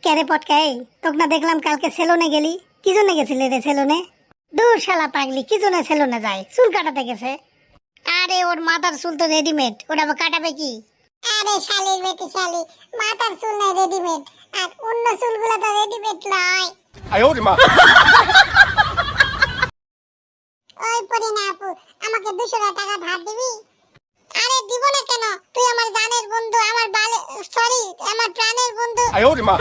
ক্যারে পটকাই তোকে না দেখলাম কালকে সেলুনে গেলি, কি জন্য গেছিলি রে সেলুনে? দূর শালা পাগলি, কি জন্য সেলুনে যায়? চুল কাটাতে গেছে। আরে ওর মাথার চুল তো রেডিমেড, ওটা আবার কাটাবে কি? আরে শালির বেটি শালি, মাথার চুল নাই রেডিমেড, আর অন্য চুলগুলো তো রেডিমেড নয়। 哎呦我的妈！ ওই পরিনা আপু, আমাকে 200 টাকা ধার দিবি? আরে দিব না কেন, তুই আমার জানের বন্ধু, আমার সরি আমার প্রাণের বন্ধু। 哎呦我的妈！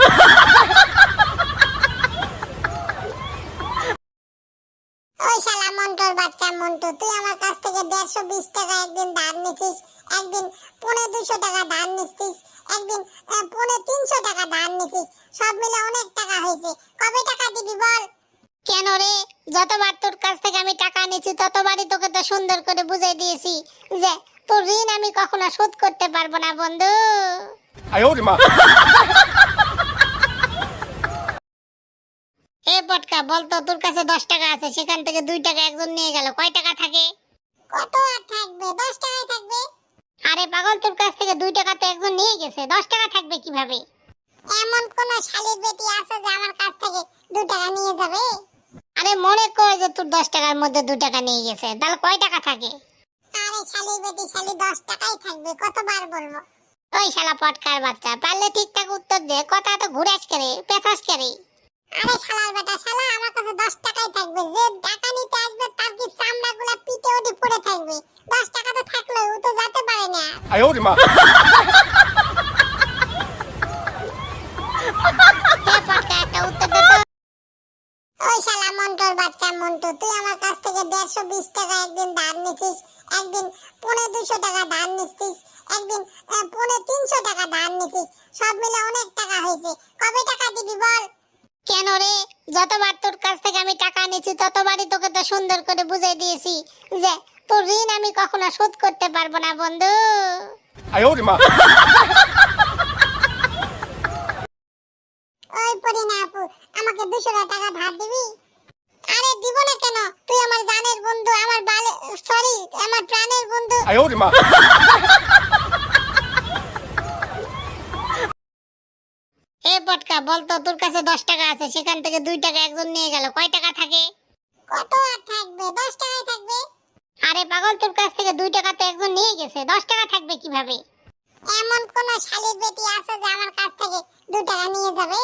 ওই শালা মন্টুর বাচ্চা মন্টু, তুই আমার কাছ থেকে 120 টাকা একদিন ধার নিছিস, একদিন 250 টাকা ধার নিছিস, একদিন 350 টাকা ধার নিছিস, সব মিলে অনেক টাকা হয়েছে। কবে টাকা দিবি বল? কেন রে, যতবার তোর কাছ থেকে আমি টাকা নিয়েছি ততবারই তোকে তো সুন্দর করে বুঝাই দিয়েছি যে তোর ঋণ আমি কখনো শোধ করতে পারবো না বন্ধু। 哎呦我的妈！ এ পটকা, বলতো তোর কাছে 10 টাকা আছে, সেখান থেকে 2 টাকা একজন নিয়ে গেল, কয় টাকা থাকে? কত আর থাকবে? 10 টাকাই থাকবে। আরে পাগল, তোর কাছ থেকে 2 টাকা তো একজন নিয়ে গেছে, 10 টাকা থাকবে কিভাবে? এমন কোন শালির বেটি আছে যে আমার কাছ থেকে 2 টাকা নিয়ে যাবে? আরে মনে কর যে তোর 10 টাকার মধ্যে 2 টাকা নিয়ে গেছে, তাহলে কয় টাকা থাকে? আরে শালির বেটি শালি, 10 টাকাই থাকবে, কতবার বলবো? ওই শালা পটকার বাচ্চা, পারলে ঠিকঠাক উত্তর দে, কথা তো ঘুরাস করে পেছাস করে। আরে শালার বেটা শালা, আমার কাছে 10 টাকাই থাকবে, যে টাকা নিতে আসবে তার কি চামড়াগুলো পিটে ওঠে পড়ে থাকবে। 10 টাকা তো থাকলে ও তো যেতে পারে না। 哎呦我的妈！ এ পটকা, একটা উত্তর দে তো। ওই শালা মন্টুর বাচ্চা মন্টু, তুই আমার কাছ থেকে 120 টাকা একদিন ধার নিছিস, একদিন 250 টাকা ধার নিছিস, একদিন 350 টাকা ধার নিছিস, সব মিলে অনেক টাকা হয়েছে। কবে টাকা দিবি বল? কেন রে, যতবার তোর কাছ থেকে আমি টাকা নিয়েছি ততবারই তোকে তো সুন্দর করে বুঝাই দিয়েছি যে তোর ঋণ আমি কখনো শোধ করতে পারবো না বন্ধু। 哎呦我的妈！ ওই পরিনা আপু, আমাকে 200 টাকা ধার দিবি? আরে দিব না কেন, তুই আমার জানের বন্ধু, আমার সরি আমার প্রাণের বন্ধু। 哎呦我的妈！ এ পটকা, বলতো তোর কাছে 10 টাকা আছে, সেখান থেকে 2 টাকা একজন নিয়ে গেল, কয় টাকা থাকে? কত আর থাকবে? 10 টাকাই থাকবে। আরে পাগল, তোর কাছ থেকে 2 টাকা তো একজন নিয়ে গেছে, 10 টাকা থাকবে কিভাবে? এমন কোন শালির বেটি আছে যে আমার কাছ থেকে 2 টাকা নিয়ে যাবে?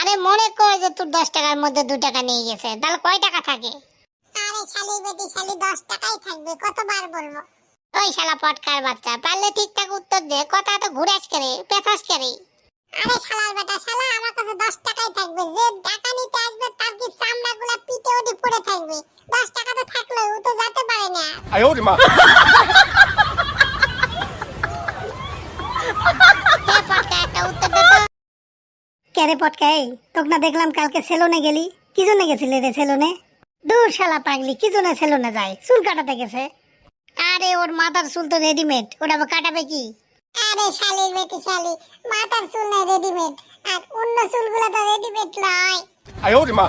আরে মনে কর যে তোর 10 টাকার মধ্যে 2 টাকা নিয়ে গেছে, তাহলে কয় টাকা থাকে? আরে শালির বেটি শালি, 10 টাকাই থাকবে, কতবার বলবো? ওই শালা পটকার বাচ্চা, পারলে ঠিকঠাক উত্তর দে, কথা তো ঘুরাস করে পেছাস করে। আরে শালার বেটা শালা, আমার কাছে 10 টাকাই থাকবে, যে টাকা নিতে আসবে তার কি চামড়াগুলো পিটে ওঠে পড়ে থাকবে। 10 টাকা তো থাকলে ও তো যেতে পারে না। 哎呦我的妈！ এ পটকা, একটা উত্তর দে তো। ক্যারে পটকাই, তোকে না দেখলাম কালকে সেলুনে গেলি, কি জন্য গেছিলি রে সেলুনে? দূর শালা পাগলি, কি জন্য সেলুনে যায়? চুল কাটাতে গেছে। আরে ওর মাথার চুল তো রেডিমেড, ওটা আবার কাটাবে কি? আরে শালির বেটি শালি, মাথার চুল নাই রেডিমেড, আর অন্য চুলগুলো তো রেডিমেড নয়। 哎呦我的妈！